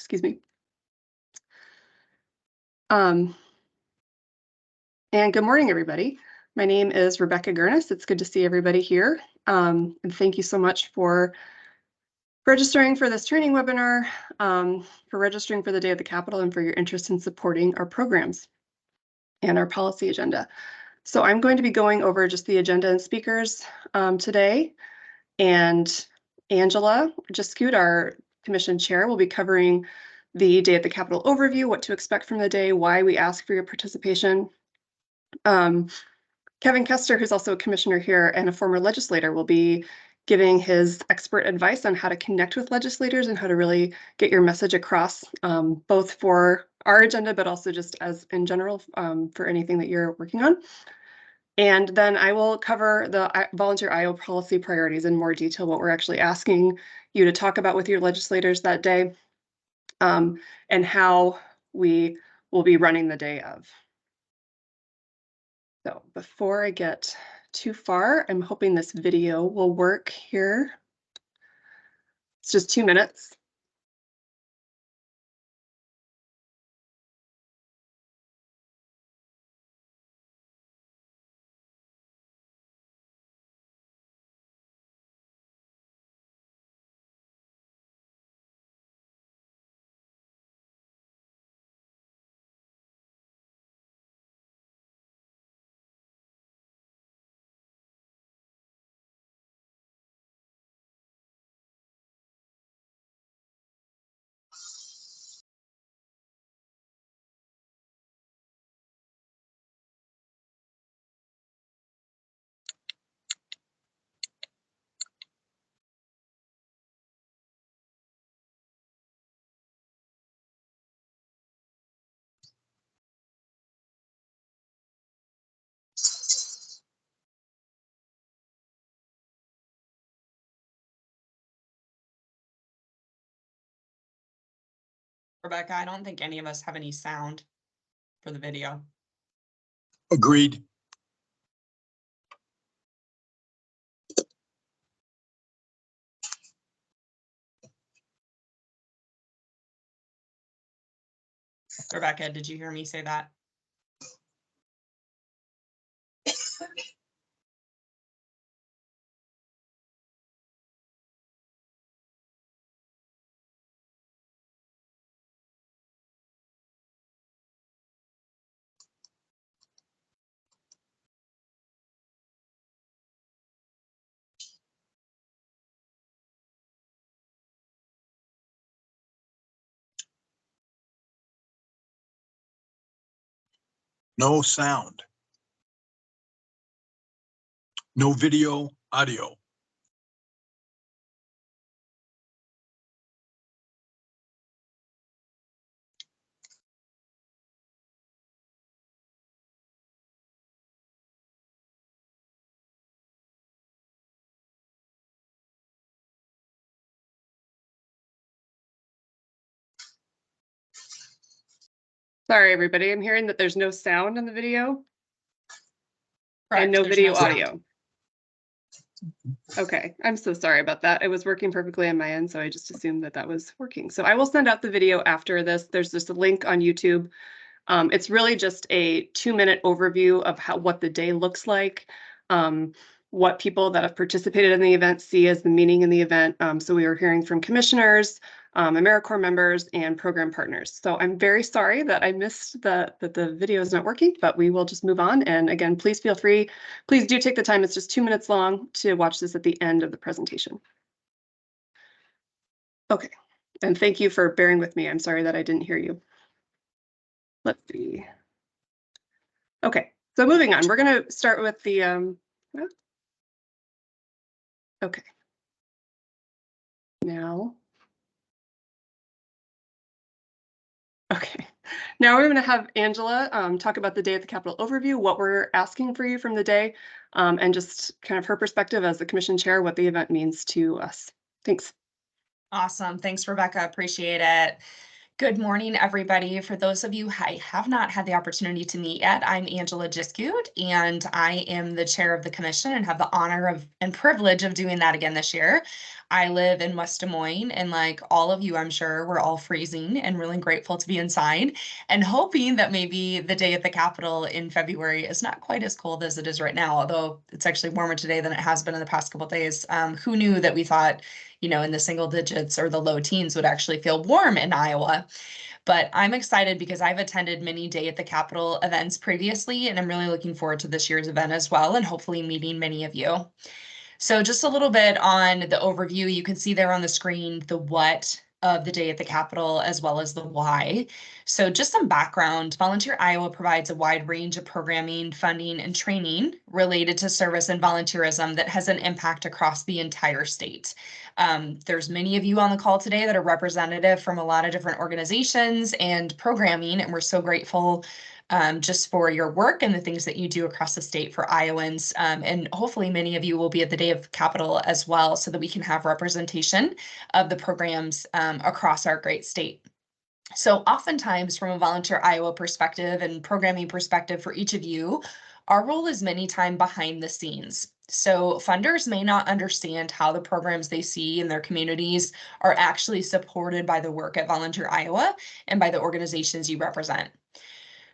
Excuse me. And good morning, everybody. My name is Rebecca Gurnis. It's good to see everybody here. And thank you so much for registering for this training webinar, for registering for the Day of the Capitol, and for your interest in supporting our programs and our policy agenda. So I'm going to be going over just the agenda and speakers today. And Angela Jiskut, our commission chair, will be covering the Day at the Capitol overview, what to expect from the day, why we ask for your participation. Kevin Kester, who's also a commissioner here and a former legislator, will be giving his expert advice on how to connect with legislators and how to really get your message across, both for our agenda, but also just as in general for anything that you're working on. And then I will cover the volunteer IO policy priorities in more detail, what we're actually asking you to talk about with your legislators that day, and how we will be running the day of. So before I get too far, I'm hoping this video will work here. It's just 2 minutes. Rebecca, I don't think any of us have any sound for the video. Agreed. Rebecca, did you hear me say that? No sound. No video, audio. Sorry, everybody. I'm hearing that there's no sound in the video. Correct, And no there's video sound. audio. Okay, I'm so sorry about that. It was working perfectly on my end, so I just assumed that that was working. So I will send out the video after this. There's just a link on YouTube. It's really just a 2-minute overview of what the day looks like, what people that have participated in the event see as the meaning in the event. So we are hearing from commissioners, AmeriCorps members, and program partners. So I'm very sorry that I missed that the video is not working, but we will just move on. And again, please feel free. Please do take the time. It's just 2 minutes long to watch this at the end of the presentation. Okay, and thank you for bearing with me. I'm sorry that I didn't hear you. Let's see. Okay, so moving on, we're going to start with the, okay. Now, okay. Now we're going to have Angela talk about the Day at the Capitol overview, what we're asking for you from the day, and just kind of her perspective as the commission chair, what the event means to us. Thanks. Awesome. Thanks, Rebecca. Appreciate it. Good morning, everybody. For those of you I have not had the opportunity to meet yet, I'm Angela Jiskut, and I am the chair of the commission and have the honor of and privilege of doing that again this year. I live in West Des Moines, and like all of you, I'm sure we're all freezing and really grateful to be inside and hoping that maybe the day at the Capitol in February is not quite as cold as it is right now, although it's actually warmer today than it has been in the past couple of days. Who knew that we thought, in the single digits or the low teens would actually feel warm in Iowa? But I'm excited because I've attended many Day at the Capitol events previously, and I'm really looking forward to this year's event as well, and hopefully meeting many of you. So just a little bit on the overview. You can see there on the screen the what of the Day at the Capitol as well as the why. So just some background, Volunteer Iowa provides a wide range of programming, funding, and training related to service and volunteerism that has an impact across the entire state. There's many of you on the call today that are representative from a lot of different organizations and programming, and we're so grateful just for your work and the things that you do across the state for Iowans. And hopefully many of you will be at the Day of the Capitol as well, so that we can have representation of the programs across our great state. So oftentimes from a Volunteer Iowa perspective and programming perspective for each of you, our role is many times behind the scenes. So funders may not understand how the programs they see in their communities are actually supported by the work at Volunteer Iowa and by the organizations you represent.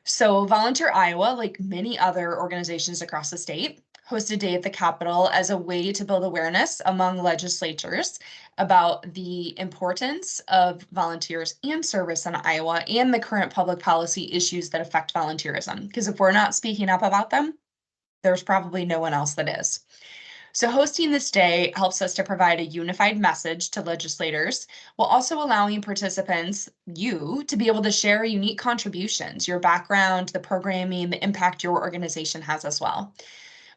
So Volunteer Iowa, like many other organizations across the state, hosted Day at the Capitol as a way to build awareness among legislators about the importance of volunteers and service in Iowa and the current public policy issues that affect volunteerism. Because if we're not speaking up about them, there's probably no one else that is. So hosting this day helps us to provide a unified message to legislators while also allowing participants, you, to be able to share unique contributions, your background, the programming, the impact your organization has as well.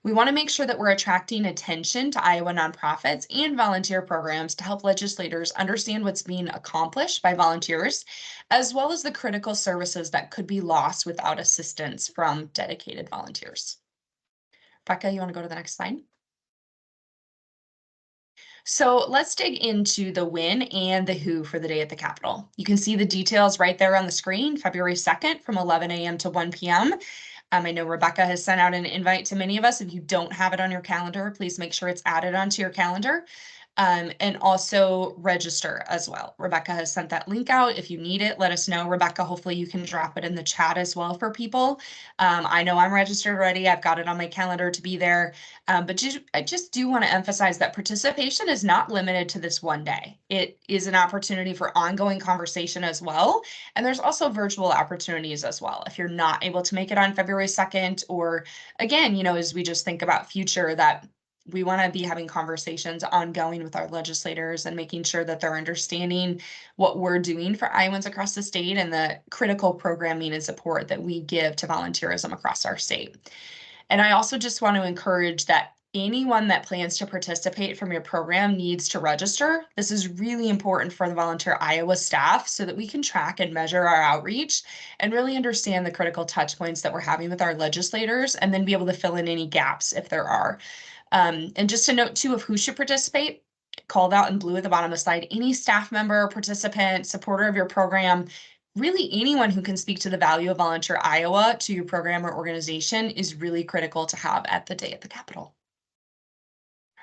We want to make sure that we're attracting attention to Iowa nonprofits and volunteer programs to help legislators understand what's being accomplished by volunteers, as well as the critical services that could be lost without assistance from dedicated volunteers. Becca, you want to go to the next slide? So let's dig into the when and the who for the Day at the Capitol. You can see the details right there on the screen, February 2nd from 11 a.m. to 1 p.m. I know Rebecca has sent out an invite to many of us. If you don't have it on your calendar, please make sure it's added onto your calendar. And also register as well. Rebecca has sent that link out. If you need it, let us know. Rebecca, hopefully you can drop it in the chat as well for people. I know I'm registered already. I've got it on my calendar to be there. But I just do want to emphasize that participation is not limited to this one day. It is an opportunity for ongoing conversation as well. And there's also virtual opportunities as well. If you're not able to make it on February 2nd, or again, as we just think about future, that we want to be having conversations ongoing with our legislators and making sure that they're understanding what we're doing for Iowans across the state and the critical programming and support that we give to volunteerism across our state. And I also just want to encourage that anyone that plans to participate from your program needs to register. This is really important for the Volunteer Iowa staff so that we can track and measure our outreach and really understand the critical touch points that we're having with our legislators, and then be able to fill in any gaps if there are. And just a note too of who should participate, called out in blue at the bottom of the slide, any staff member, participant, supporter of your program, really anyone who can speak to the value of Volunteer Iowa to your program or organization is really critical to have at the Day at the Capitol.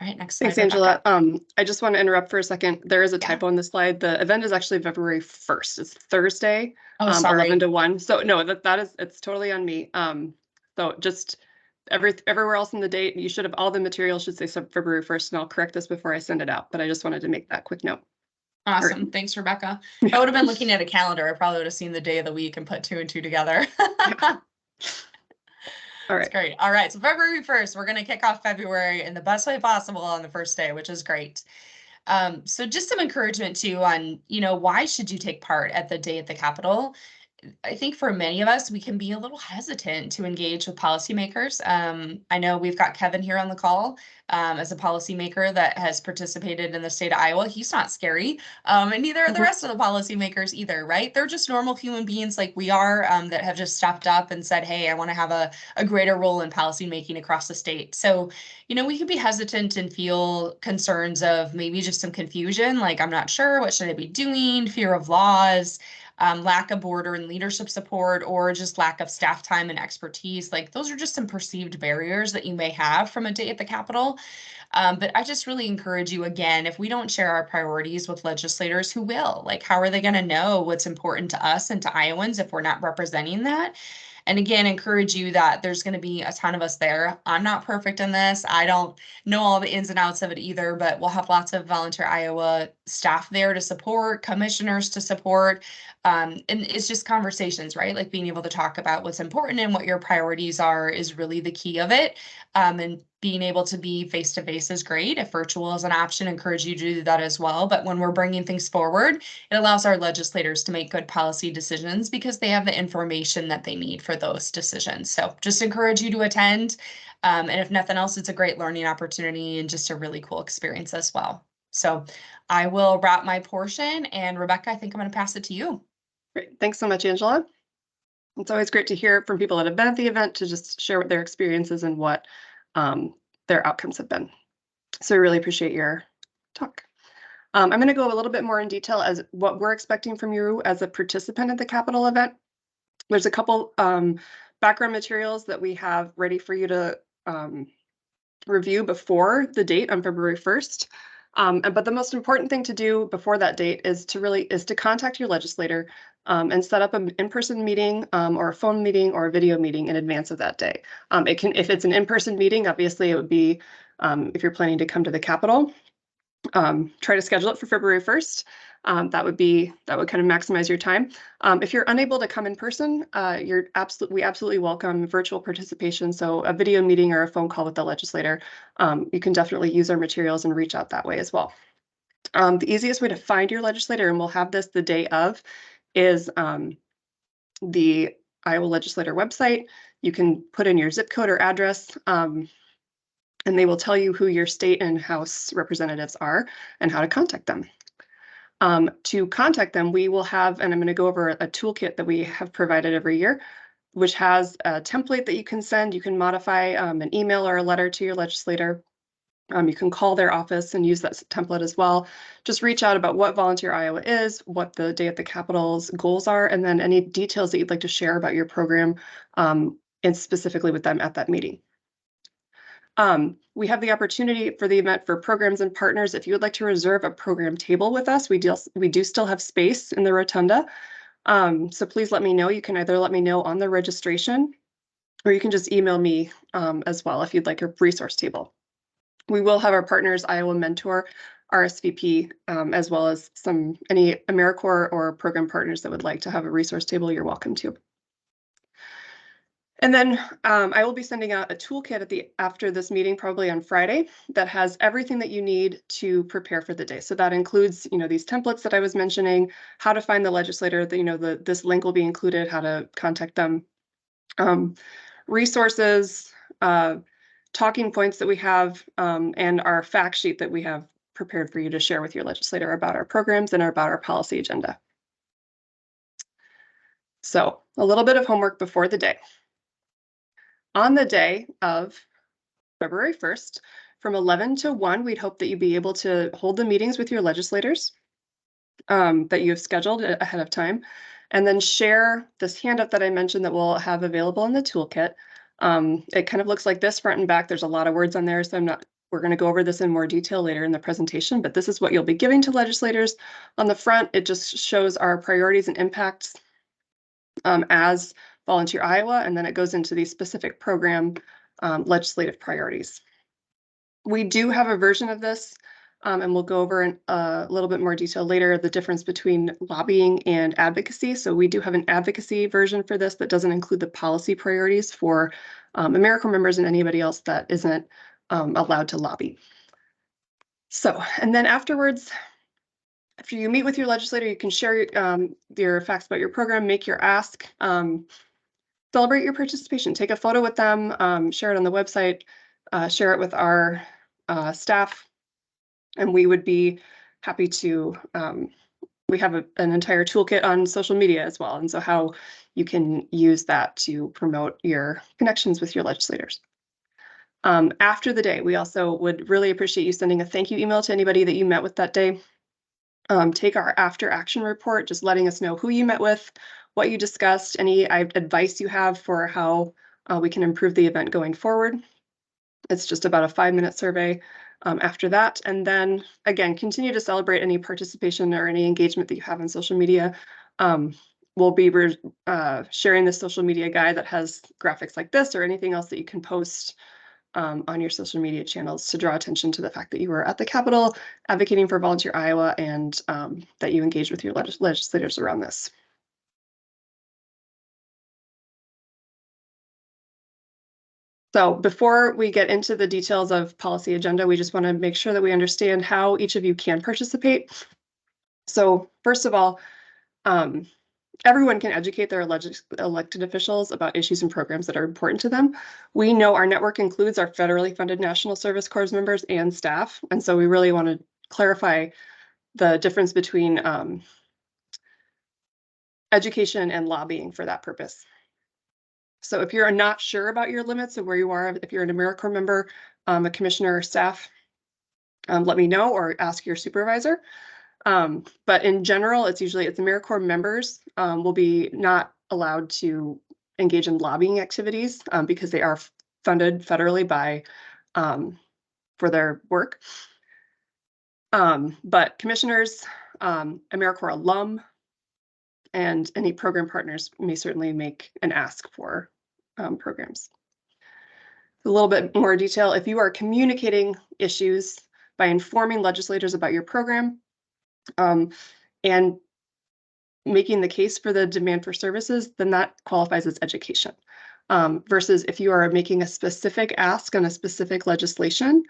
All right, next slide. Thanks, Angela. Rebecca. I just want to interrupt for a second. There is a typo on the slide. The event is actually February 1st. It's Thursday, Oh, sorry. 11 to 1. So no, it's totally on me. So just everywhere else in the date, you should have, all the material should say February 1st, and I'll correct this before I send it out. But I just wanted to make that quick note. Awesome. Right. Thanks, Rebecca. I would have been looking at a calendar. I probably would have seen the day of the week and put 2 and 2 together. All right. That's great. All right. So February 1st, we're going to kick off February in the best way possible on the first day, which is great. So just some encouragement too on, why should you take part at the Day at the Capitol? I think for many of us, we can be a little hesitant to engage with policymakers. I know we've got Kevin here on the call as a policymaker that has participated in the state of Iowa. He's not scary, and neither are the rest of the policymakers either, right? They're just normal human beings like we are that have just stepped up and said, hey, I want to have a greater role in policymaking across the state. So, we could be hesitant and feel concerns of maybe just some confusion, like I'm not sure, what should I be doing, fear of laws. lack of board and leadership support, or just lack of staff time and expertise. Like those are just some perceived barriers that you may have from a day at the Capitol. But I just really encourage you, again, if we don't share our priorities with legislators, who will? Like, how are they going to know what's important to us and to Iowans if we're not representing that? And again, encourage you that there's going to be a ton of us there. I'm not perfect in this. I don't know all the ins and outs of it either, but we'll have lots of Volunteer Iowa staff there to support, commissioners to support. And it's just conversations, right? Like being able to talk about what's important and what your priorities are is really the key of it. And being able to be face-to-face is great. If virtual is an option, encourage you to do that as well. But when we're bringing things forward, it allows our legislators to make good policy decisions because they have the information that they need for those decisions. So just encourage you to attend. And if nothing else, it's a great learning opportunity and just a really cool experience as well. So I will wrap my portion, and Rebecca, I think I'm going to pass it to you. Great. Thanks so much, Angela. It's always great to hear from people that have been at the event to just share what their experiences and what their outcomes have been. So I really appreciate your talk. I'm going to go a little bit more in detail as what we're expecting from you as a participant at the Capitol event. There's a couple background materials that we have ready for you to review before the date on February 1st. But the most important thing to do before that date is to contact your legislator and set up an in-person meeting or a phone meeting or a video meeting in advance of that day. If it's an in-person meeting, obviously it would be if you're planning to come to the Capitol, try to schedule it for February 1st. That would kind of maximize your time. If you're unable to come in person, we absolutely welcome virtual participation. So a video meeting or a phone call with the legislator, you can definitely use our materials and reach out that way as well. The easiest way to find your legislator, and we'll have this the day of, is the Iowa Legislator website. You can put in your zip code or address, and they will tell you who your state and House representatives are and how to contact them. To contact them, we will have, and I'm going to go over a toolkit that we have provided every year, which has a template that you can send. You can modify an email or a letter to your legislator. You can call their office and use that template as well. Just reach out about what Volunteer Iowa is, what the Day at the Capitol's goals are, and then any details that you'd like to share about your program and specifically with them at that meeting. We have the opportunity for the event for programs and partners. If you would like to reserve a program table with us, we do still have space in the rotunda. So please let me know. You can either let me know on the registration, or you can just email me as well if you'd like a resource table. We will have our partners Iowa Mentor RSVP, as well as any AmeriCorps or program partners that would like to have a resource table. You're welcome to. And then I will be sending out a toolkit after this meeting, probably on Friday, that has everything that you need to prepare for the day. So that includes, these templates that I was mentioning, how to find the legislator, this link will be included, how to contact them, resources, talking points that we have, and our fact sheet that we have prepared for you to share with your legislator about our programs and about our policy agenda. So a little bit of homework before the day. On the day of February 1st, from 11 to 1, we'd hope that you'd be able to hold the meetings with your legislators that you have scheduled ahead of time, and then share this handout that I mentioned that we'll have available in the toolkit. It kind of looks like this front and back. There's a lot of words on there, so we're going to go over this in more detail later in the presentation, but this is what you'll be giving to legislators. On the front, it just shows our priorities and impacts as Volunteer Iowa, and then it goes into these specific program legislative priorities. We do have a version of this, and we'll go over in a little bit more detail later, the difference between lobbying and advocacy. So we do have an advocacy version for this that doesn't include the policy priorities for AmeriCorps members and anybody else that isn't allowed to lobby. So, and then afterwards, after you meet with your legislator, you can share your facts about your program, make your ask, celebrate your participation, take a photo with them, share it on the website, share it with our staff, and we would be happy to, we have an entire toolkit on social media as well, and so how you can use that to promote your connections with your legislators. After the day, we also would really appreciate you sending a thank you email to anybody that you met with that day. take our after action report, just letting us know who you met with, what you discussed, any advice you have for how we can improve the event going forward. It's just about a 5-minute survey after that. And then again, continue to celebrate any participation or any engagement that you have on social media. We'll be sharing the social media guide that has graphics like this or anything else that you can post on your social media channels to draw attention to the fact that you were at the Capitol advocating for Volunteer Iowa and that you engage with your legislators around this. So before we get into the details of policy agenda, we just want to make sure that we understand how each of you can participate. So first of all, everyone can educate their elected officials about issues and programs that are important to them. We know our network includes our federally funded National Service Corps members and staff. And so we really want to clarify the difference between education and lobbying for that purpose. So if you're not sure about your limits of where you are, if you're an AmeriCorps member, a commissioner or staff, let me know or ask your supervisor. But in general, it's AmeriCorps members will be not allowed to engage in lobbying activities because they are funded federally by for their work. But commissioners, AmeriCorps alum, and any program partners may certainly make an ask for programs. A little bit more detail, if you are communicating issues by informing legislators about your program and making the case for the demand for services, then that qualifies as education. Versus if you are making a specific ask on a specific legislation,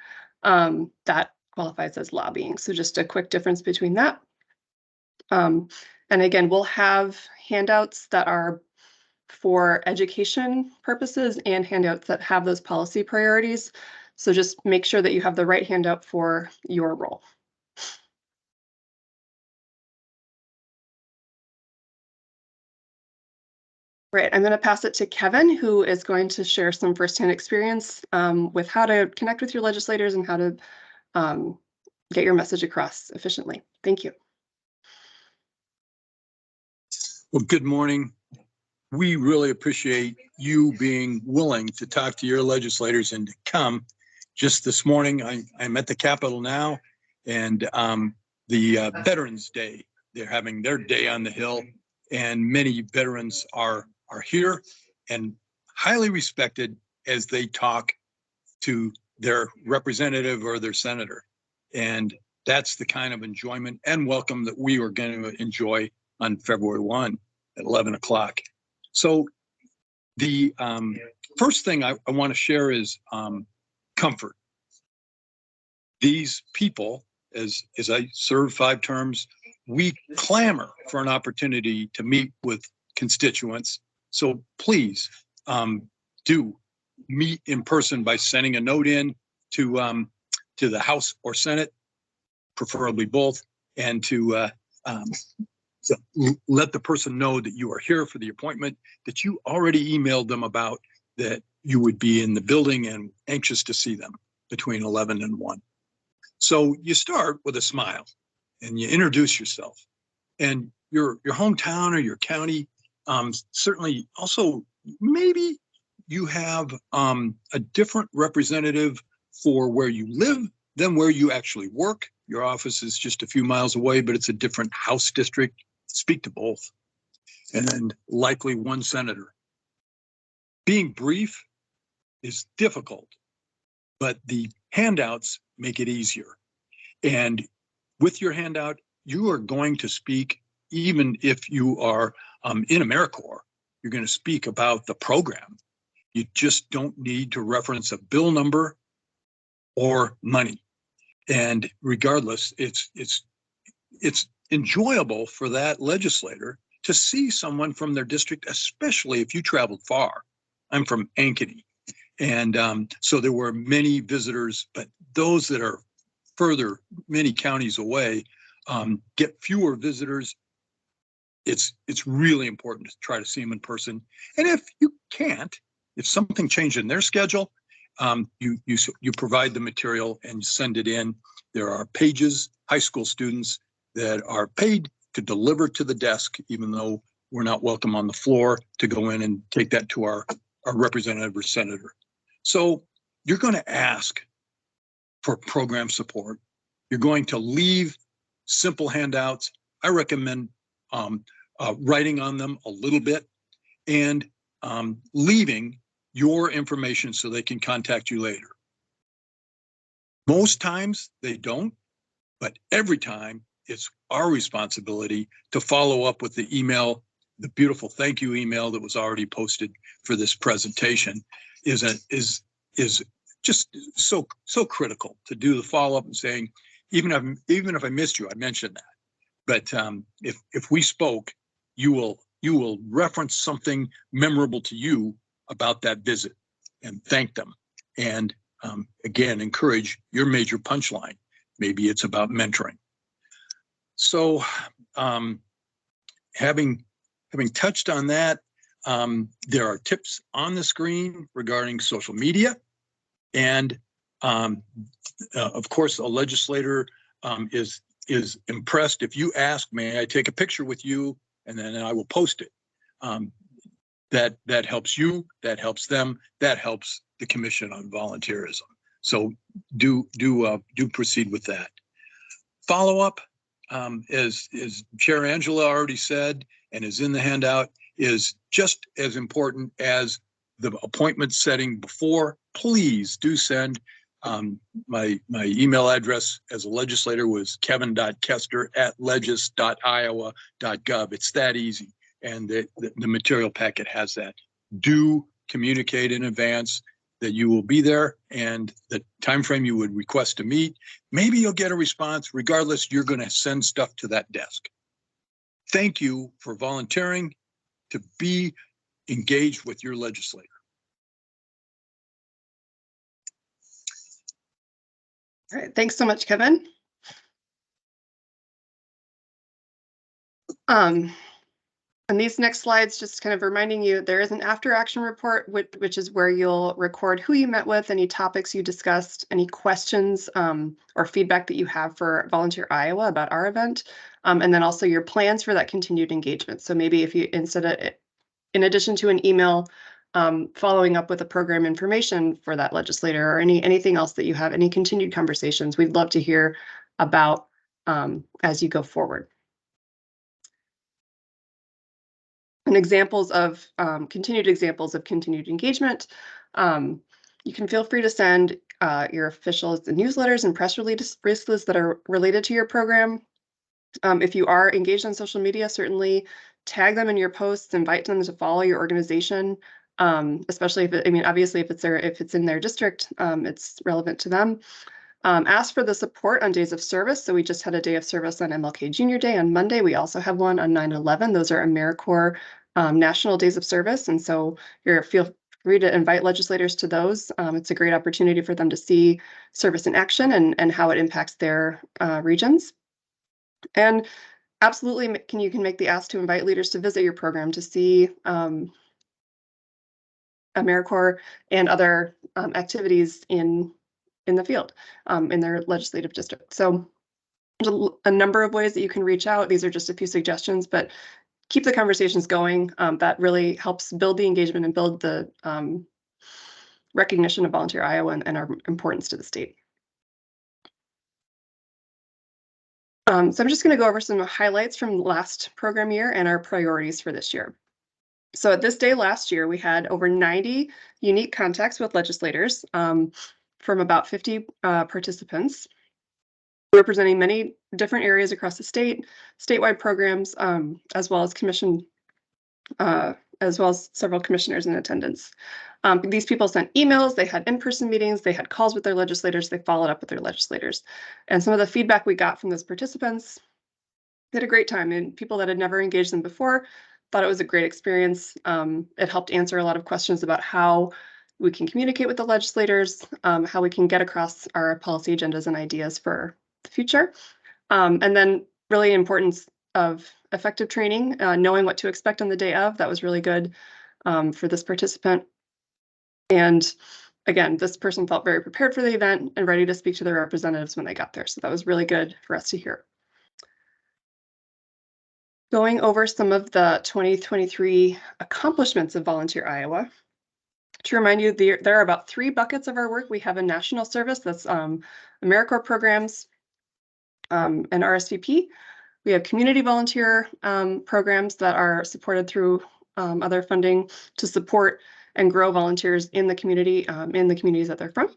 that qualifies as lobbying. So just a quick difference between that. And again, we'll have handouts that are for education purposes and handouts that have those policy priorities. So just make sure that you have the right handout for your role. Right, I'm going to pass it to Kevin, who is going to share some firsthand experience with how to connect with your legislators and how to get your message across efficiently. Thank you. Well, good morning. We really appreciate you being willing to talk to your legislators and to come. Just this morning, I'm at the Capitol now, and the Veterans Day, they're having their day on the Hill, and many veterans are here and highly respected as they talk to their representative or their senator. And that's the kind of enjoyment and welcome that we are going to enjoy on February 1 at 11 o'clock. So the first thing I want to share is comfort. These people, as I serve 5 terms, we clamor for an opportunity to meet with constituents. So please do meet in person by sending a note in to the House or Senate, preferably both, and to let the person know that you are here for the appointment, that you already emailed them about that you would be in the building and anxious to see them between 11 and 1. So you start with a smile and you introduce yourself and your hometown or your county. Certainly also, maybe you have a different representative for where you live than where you actually work. Your office is just a few miles away, but it's a different House district. Speak to both. And then likely one senator. Being brief is difficult, but the handouts make it easier. And with your handout, you are going to speak, even if you are in AmeriCorps, you're going to speak about the program. You just don't need to reference a bill number or money. And regardless, it's enjoyable for that legislator to see someone from their district, especially if you traveled far. I'm from Ankeny. And so there were many visitors, but those that are further, many counties away, get fewer visitors. It's really important to try to see them in person. And if you can't, if something changed in their schedule, you provide the material and send it in. There are pages, high school students that are paid to deliver to the desk, even though we're not welcome on the floor to go in and take that to our representative or senator. So you're going to ask for program support. You're going to leave simple handouts. I recommend writing on them a little bit and leaving your information so they can contact you later. Most times they don't, but every time it's our responsibility to follow up with the email. The beautiful thank you email that was already posted for this presentation is just so critical to do the follow up and saying, even if I missed you, I mentioned that. But if we spoke, you will reference something memorable to you about that visit and thank them. And again, encourage your major punchline. Maybe it's about mentoring. So having touched on that, there are tips on the screen regarding social media. And of course, a legislator is impressed if you ask, may I take a picture with you? And then I will post it. That helps you, that helps them, that helps the Commission on Volunteerism. So do proceed with that. Follow up, as Chair Angela already said, and is in the handout, is just as important as the appointment setting before. Please do send. My email address as a legislator was kevin.kester@legis.iowa.gov. It's that easy. And the material packet has that. Do communicate in advance that you will be there and the time frame you would request to meet. Maybe you'll get a response. Regardless, you're going to send stuff to that desk. Thank you for volunteering to be engaged with your legislator. All right, thanks so much, Kevin. And these next slides, just kind of reminding you, there is an after action report, which is where you'll record who you met with, any topics you discussed, any questions or feedback that you have for Volunteer Iowa about our event, and then also your plans for that continued engagement. So maybe if you, in addition to an email, following up with a program information for that legislator or anything else that you have, any continued conversations, we'd love to hear about as you go forward. And examples of continued engagement. You can feel free to send your officials the newsletters and press releases that are related to your program. If you are engaged on social media, certainly tag them in your posts, invite them to follow your organization, especially obviously if it's in their district, it's relevant to them. Ask for the support on days of service. So we just had a day of service on MLK Junior Day on Monday. We also have one on 9/11. Those are AmeriCorps national days of service. And so feel free to invite legislators to those. It's a great opportunity for them to see service in action and how it impacts their regions. And absolutely, you can make the ask to invite leaders to visit your program to see AmeriCorps and other activities in the field, in their legislative district. So there's a number of ways that you can reach out. These are just a few suggestions, but keep the conversations going. That really helps build the engagement and build the recognition of Volunteer Iowa and our importance to the state. So I'm just going to go over some highlights from last program year and our priorities for this year. So at this day last year, we had over 90 unique contacts with legislators from about 50 participants, representing many different areas across the state, statewide programs, as well as several commissioners in attendance. These people sent emails, they had in-person meetings, they had calls with their legislators, they followed up with their legislators. And some of the feedback we got from those participants, they had a great time, and people that had never engaged them before thought it was a great experience. It helped answer a lot of questions about how we can communicate with the legislators, how we can get across our policy agendas and ideas for the future. And then really importance of effective training, knowing what to expect on the day of. That was really good for this participant. And again, this person felt very prepared for the event and ready to speak to their representatives when they got there. So that was really good for us to hear. Going over some of the 2023 accomplishments of Volunteer Iowa. To remind you, there are about 3 buckets of our work. We have a national service that's AmeriCorps programs and RSVP. We have community volunteer programs that are supported through other funding to support and grow volunteers in the communities that they're from.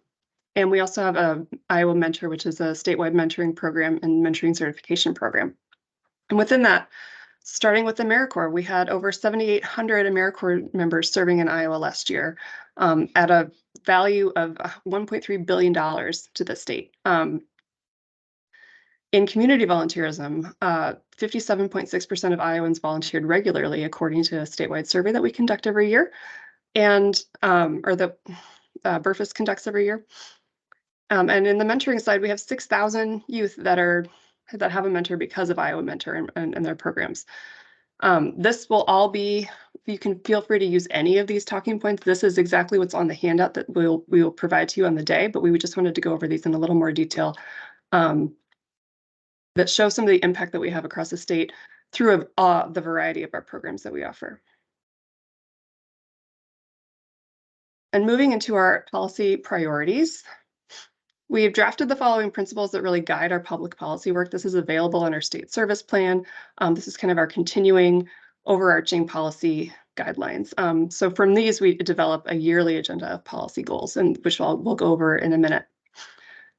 And we also have a Iowa Mentor, which is a statewide mentoring program and mentoring certification program. And within that, starting with AmeriCorps, we had over 7,800 AmeriCorps members serving in Iowa last year at a value of $1.3 billion to the state. In community volunteerism, 57.6% of Iowans volunteered regularly, according to a statewide survey that we conduct every year, and or the Burfus conducts every year. And in the mentoring side, we have 6,000 youth that have a mentor because of Iowa Mentor and their programs. This will all be, you can feel free to use any of these talking points. This is exactly what's on the handout that we will provide to you on the day, but we just wanted to go over these in a little more detail that show some of the impact that we have across the state through the variety of our programs that we offer. And moving into our policy priorities, we've drafted the following principles that really guide our public policy work. This is available in our state service plan. This is kind of our continuing overarching policy guidelines. So from these, we develop a yearly agenda of policy goals, and which we'll go over in a minute.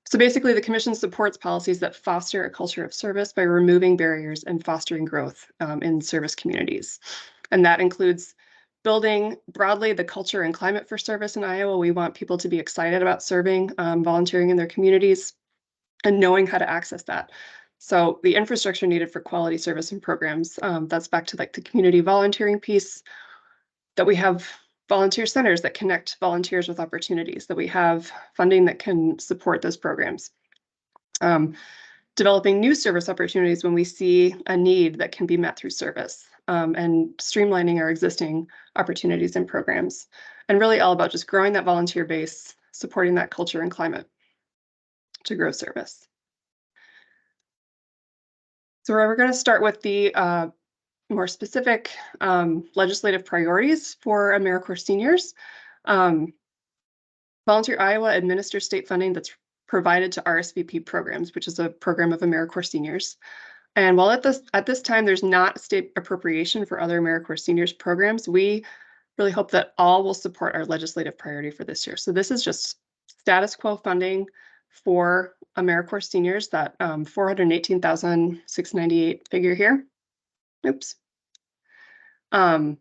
So basically, the Commission supports policies that foster a culture of service by removing barriers and fostering growth in service communities. And that includes building broadly the culture and climate for service in Iowa. We want people to be excited about serving, volunteering in their communities, and knowing how to access that. So the infrastructure needed for quality service and programs, that's back to like the community volunteering piece, that we have volunteer centers that connect volunteers with opportunities, that we have funding that can support those programs. Developing new service opportunities when we see a need that can be met through service, and streamlining our existing opportunities and programs, and really all about just growing that volunteer base, supporting that culture and climate to grow service. So we're going to start with the more specific legislative priorities for AmeriCorps seniors. Volunteer Iowa administers state funding that's provided to RSVP programs, which is a program of AmeriCorps seniors. And while at this time there's not state appropriation for other AmeriCorps seniors programs, we really hope that all will support our legislative priority for this year. So this is just status quo funding for AmeriCorps seniors, that $418,698 figure here. Oops. And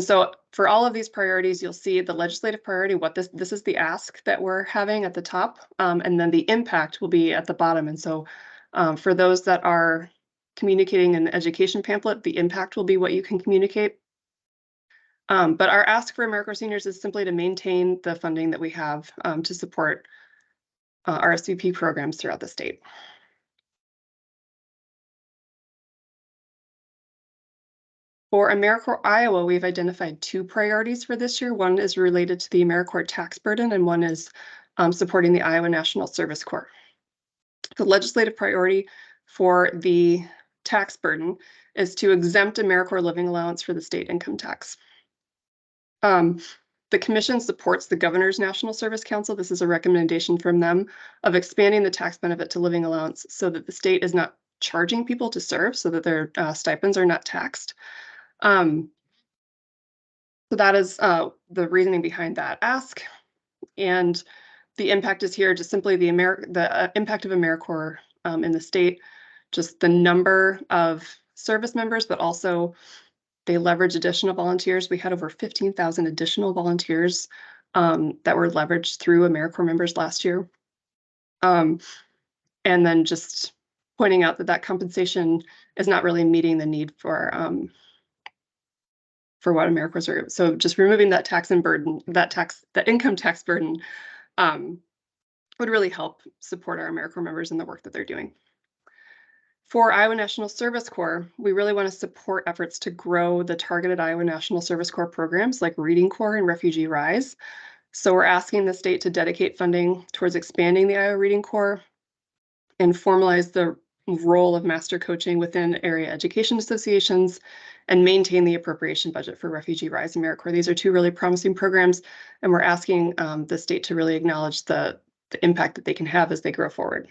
so for all of these priorities, you'll see the legislative priority, what this is the ask that we're having at the top, and then the impact will be at the bottom. And so for those that are communicating an education pamphlet, the impact will be what you can communicate. But our ask for AmeriCorps seniors is simply to maintain the funding that we have to support RSVP programs throughout the state. For AmeriCorps Iowa, we've identified 2 priorities for this year. One is related to the AmeriCorps tax burden, and one is supporting the Iowa National Service Corps. The legislative priority for the tax burden is to exempt AmeriCorps living allowance for the state income tax. The Commission supports the Governor's National Service Council. This is a recommendation from them of expanding the tax benefit to living allowance so that the state is not charging people to serve, so that their stipends are not taxed. So that is the reasoning behind that ask. And the impact is here just simply the impact of AmeriCorps in the state, just the number of service members, but also they leverage additional volunteers. We had over 15,000 additional volunteers that were leveraged through AmeriCorps members last year. And then just pointing out that compensation is not really meeting the need for what AmeriCorps are. So just removing that tax and burden, that income tax burden would really help support our AmeriCorps members in the work that they're doing. For Iowa National Service Corps, we really want to support efforts to grow the targeted Iowa National Service Corps programs like Reading Corps and Refugee Rise. So we're asking the state to dedicate funding towards expanding the Iowa Reading Corps and formalize the role of master coaching within area education associations and maintain the appropriation budget for Refugee Rise and AmeriCorps. These are two really promising programs, and we're asking the state to really acknowledge the impact that they can have as they grow forward.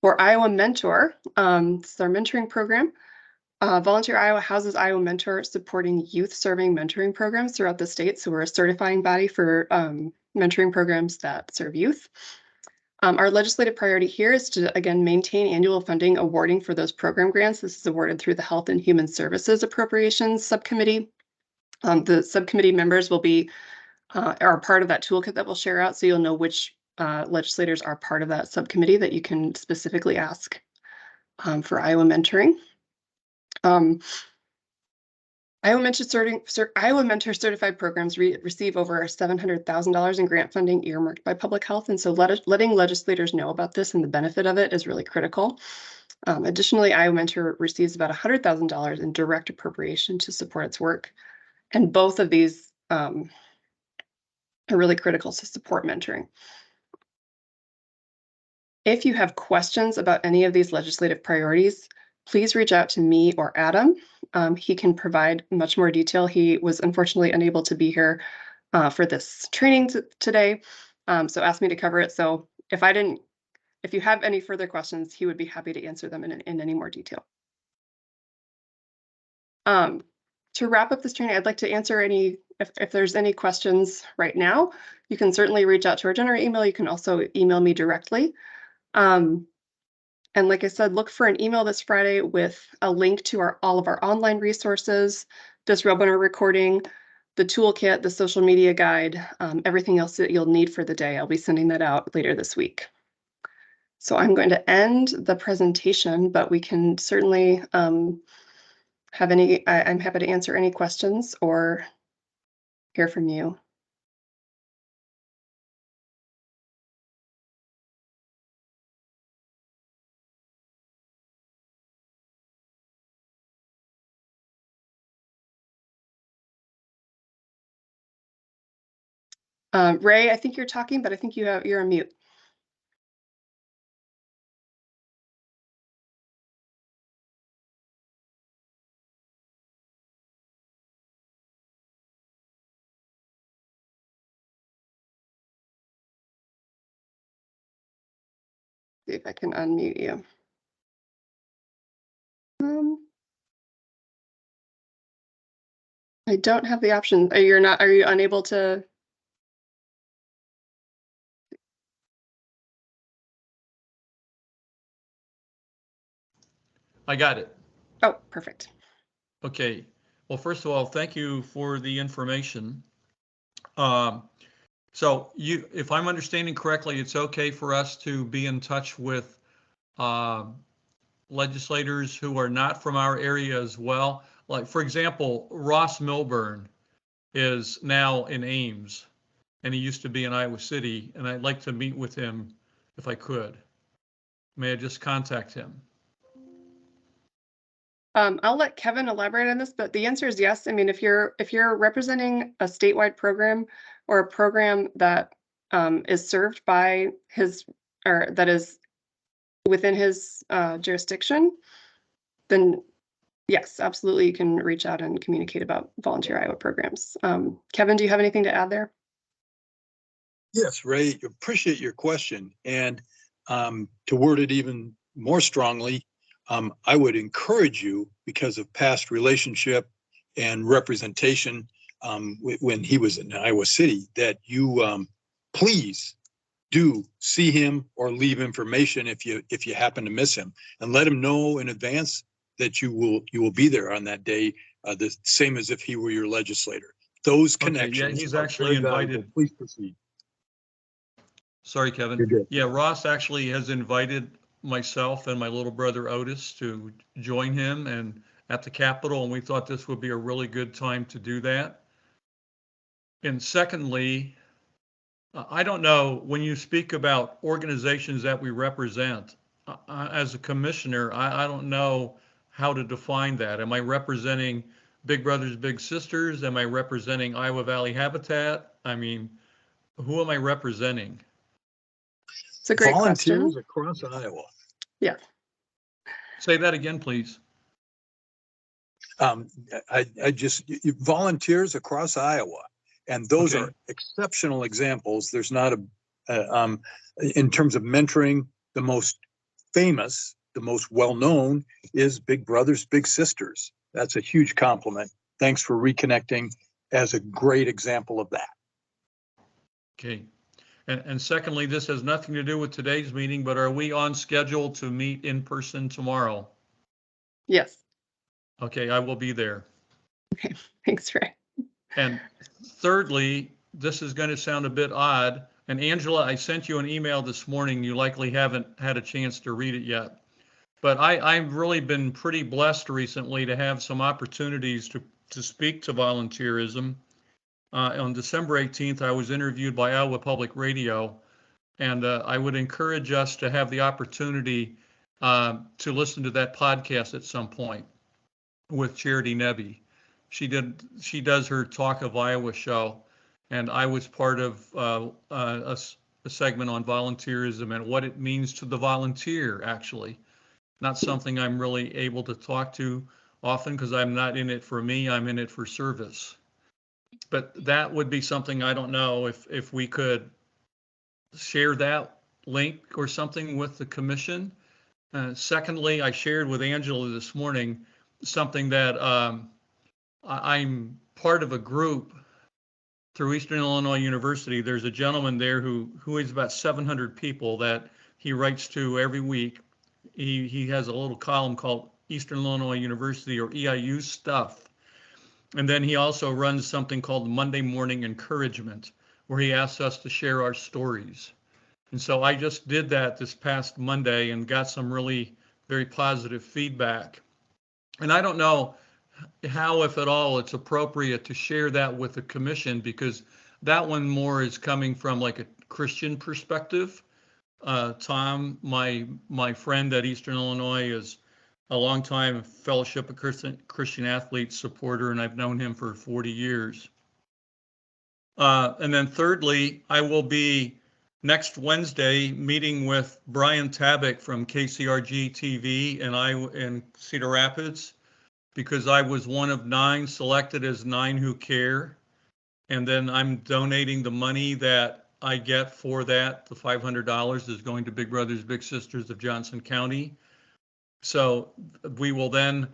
For Iowa Mentor, this is our mentoring program. Volunteer Iowa houses Iowa Mentor, supporting youth serving mentoring programs throughout the state. So we're a certifying body for mentoring programs that serve youth. Our legislative priority here is to, again, maintain annual funding awarding for those program grants. This is awarded through the Health and Human Services Appropriations Subcommittee. The subcommittee members will be are part of that toolkit that we'll share out, so you'll know which legislators are part of that subcommittee that you can specifically ask for Iowa mentoring. Iowa Mentor certified programs receive over $700,000 in grant funding earmarked by public health, and so letting legislators know about this and the benefit of it is really critical. Additionally, Iowa Mentor receives about $100,000 in direct appropriation to support its work, and both of these are really critical to support mentoring. If you have questions about any of these legislative priorities, please reach out to me or Adam. He can provide much more detail. He was unfortunately unable to be here for this training today, so asked me to cover it. So if you have any further questions, he would be happy to answer them in any more detail. To wrap up this training, I'd like to answer if there's any questions right now. You can certainly reach out to our general email. You can also email me directly. And like I said, look for an email this Friday with a link to all of our online resources, this webinar recording, the toolkit, the social media guide, everything else that you'll need for the day. I'll be sending that out later this week. So I'm going to end the presentation, but we can certainly I'm happy to answer any questions or hear from you. Ray, I think you're talking, but I think you're on mute. See if I can unmute you. I don't have the option. Are you unable to? I got it. Oh, perfect. Okay. Well, first of all, thank you for the information. So if I'm understanding correctly, it's okay for us to be in touch with legislators who are not from our area as well. Like, for example, Ross Milburn is now in Ames, and he used to be in Iowa City, and I'd like to meet with him if I could. May I just contact him? I'll let Kevin elaborate on this, but the answer is yes. I mean, if you're representing a statewide program or a program that is served by or that is within his jurisdiction, then yes, absolutely, you can reach out and communicate about Volunteer Iowa programs. Kevin, do you have anything to add there? Yes, Ray, appreciate your question. And to word it even more strongly, I would encourage you, because of past relationship and representation when he was in Iowa City, that you please do see him or leave information if you happen to miss him, and let him know in advance that you will be there on that day, the same as if he were your legislator. Those connections. Okay, yeah, he's actually invited. Please proceed. Sorry, Kevin. You're good. Yeah, Ross actually has invited myself and my little brother Otis to join him and at the Capitol, and we thought this would be a really good time to do that. And secondly, I don't know, when you speak about organizations that we represent, as a commissioner, I don't know how to define that. Am I representing Big Brothers Big Sisters? Am I representing Iowa Valley Habitat? I mean, Who am I representing? It's a great question. Volunteers across Iowa. Yeah. Say that again, please. I just volunteers across Iowa, and those Okay. are exceptional examples. There's not in terms of mentoring, the most famous, the most well-known is Big Brothers Big Sisters. That's a huge compliment. Thanks for reconnecting as a great example of that. Okay. And secondly, this has nothing to do with today's meeting, but are we on schedule to meet in person tomorrow? Yes. Okay, I will be there. Thanks, Ray. And thirdly, this is going to sound a bit odd. And Angela, I sent you an email this morning. You likely haven't had a chance to read it yet. But I've really been pretty blessed recently to have some opportunities to speak to volunteerism. On December 18th, I was interviewed by Iowa Public Radio, and I would encourage us to have the opportunity to listen to that podcast at some point with Charity Nebbe. She does her Talk of Iowa show, and I was part of a segment on volunteerism and what it means to the volunteer, actually. Not something I'm really able to talk to often because I'm not in it for me, I'm in it for service. But that would be something, I don't know if we could share that link or something with the commission. Secondly, I shared with Angela this morning something that I'm part of a group through Eastern Illinois University. There's a gentleman there who is about 700 people that he writes to every week. He has a little column called Eastern Illinois University, or EIU Stuff. And then he also runs something called Monday Morning Encouragement, where he asks us to share our stories. And so I just did that this past Monday and got some really very positive feedback. And I don't know how, if at all, it's appropriate to share that with the commission, because that one more is coming from like a Christian perspective. Tom, my friend at Eastern Illinois, is a longtime Fellowship of Christian Athletes supporter, and I've known him for 40 years. And then thirdly, I will be next Wednesday meeting with Brian Tabak from KCRG TV in Cedar Rapids, because I was one of 9 selected as 9 Who Care. And then I'm donating the money that I get for that. The $500 is going to Big Brothers Big Sisters of Johnson County. So we will then,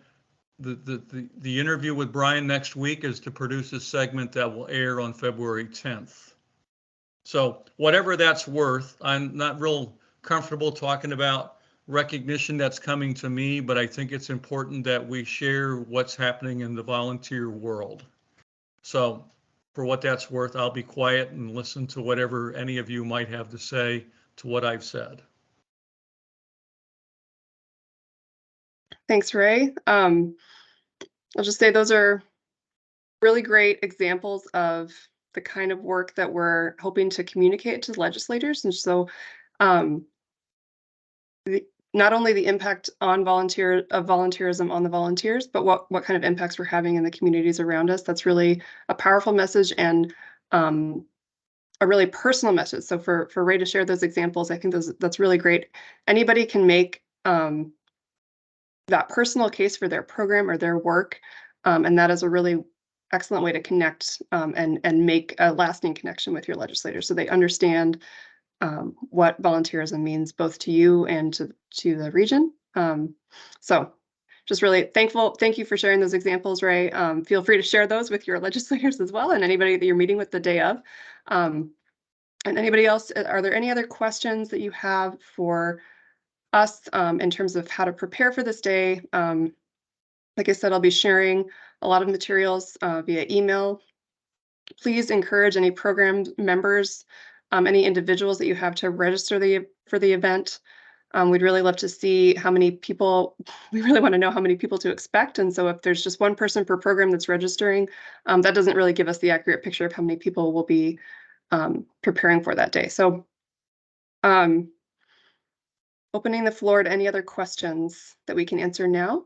the interview with Brian next week is to produce a segment that will air on February 10th. So whatever that's worth, I'm not real comfortable talking about recognition that's coming to me, but I think it's important that we share what's happening in the volunteer world. So for what that's worth, I'll be quiet and listen to whatever any of you might have to say to what I've said. Thanks, Ray. I'll just say those are really great examples of the kind of work that we're hoping to communicate to legislators. And so not only the impact on volunteerism on the volunteers, but what kind of impacts we're having in the communities around us. That's really a powerful message and a really personal message. So for Ray to share those examples, I think that's really great. Anybody can make that personal case for their program or their work, and that is a really excellent way to connect and make a lasting connection with your legislators, so they understand what volunteerism means both to you and to the region. So just really thankful. Thank you for sharing those examples, Ray. Feel free to share those with your legislators as well, and anybody that you're meeting with the day of. And anybody else, are there any other questions that you have for us in terms of how to prepare for this day? Like I said, I'll be sharing a lot of materials via email. Please encourage any program members, any individuals that you have to register for the event. We'd really love to see how many people, we really want to know how many people to expect. And so if there's just one person per program that's registering, that doesn't really give us the accurate picture of how many people will be preparing for that day. So opening the floor to any other questions that we can answer now.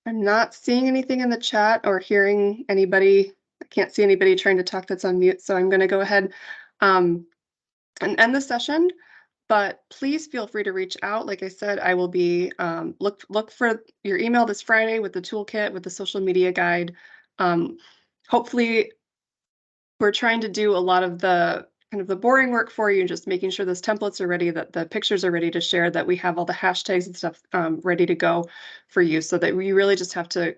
I'm not seeing anything in the chat or hearing anybody. I can't see anybody trying to talk that's on mute, so I'm going to go ahead and end the session. But please feel free to reach out. Like I said, I will be look for your email this Friday with the toolkit, with the social media guide. Hopefully, we're trying to do a lot of the kind of the boring work for you, just making sure those templates are ready, that the pictures are ready to share, that we have all the hashtags and stuff ready to go for you, so that we really just have to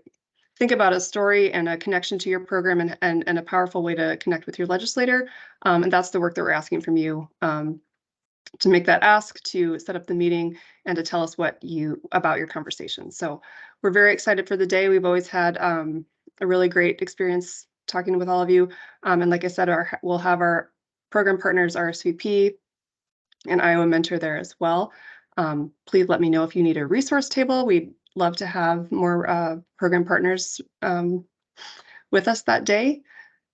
think about a story and a connection to your program and a powerful way to connect with your legislator. And that's the work that we're asking from you. To make that ask, to set up the meeting, and to tell us about your conversation. So we're very excited for the day. We've always had a really great experience talking with all of you. And like I said, we'll have our program partners, RSVP, and Iowa Mentor there as well. Please let me know if you need a resource table. We'd love to have more program partners with us that day.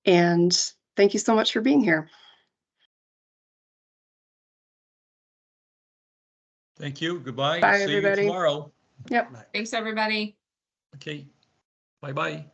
And thank you so much for being here. Thank you. Goodbye. Bye, See everybody. you tomorrow. Yep. Thanks, everybody. Okay. Bye-bye.